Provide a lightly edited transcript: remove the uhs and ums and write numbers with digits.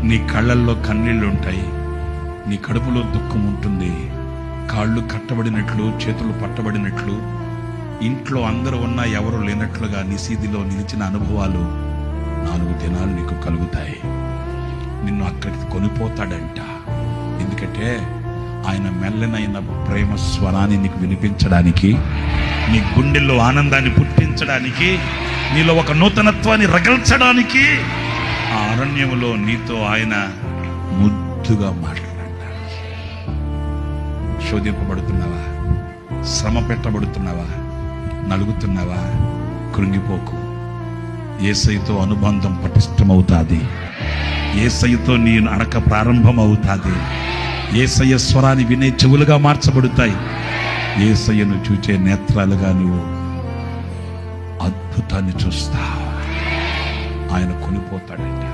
నీ కళ్ళల్లో కన్నీళ్ళు ఉంటాయి, నీ కడుపులో దుఃఖం ఉంటుంది. కాళ్ళు కట్టబడినట్లు, చేతులు పట్టబడినట్లు, ఇంట్లో అందరూ ఉన్నా ఎవరు లేనట్లుగా నిశీదిలో నిలిచిన అనుభవాలు 4 దినాలు నీకు కలుగుతాయి. నిన్ను అక్కడికి కొనిపోతాడంట. ఎందుకంటే ఆయన మెల్లనైన ప్రేమ స్వరాన్ని నీకు వినిపించడానికి, నీ గుండెల్లో ఆనందాన్ని పుట్టించడానికి, నీలో ఒక నూతనత్వాన్ని రగల్చడానికి ఆ అరణ్యములో నీతో ఆయన ముద్దుగా మాట్లాడాడు. శోధింపబడుతున్నావా? శ్రమ పెట్టబడుతున్నావా? నలుగుతున్నావా? కృంగిపోకు. యేసయ్యతో అనుబంధం పటిష్టమవుతాది. యేసయ్యతో నీ నడక ప్రారంభం అవుతాది. యేసయ్య స్వరాన్ని వినే చెవులుగా మార్చబడతాయి. యేసయ్యను చూచే నేత్రాలుగా నువ్వు అద్భుతాన్ని చూస్తావు. ఆయన కొనిపోతాడంట.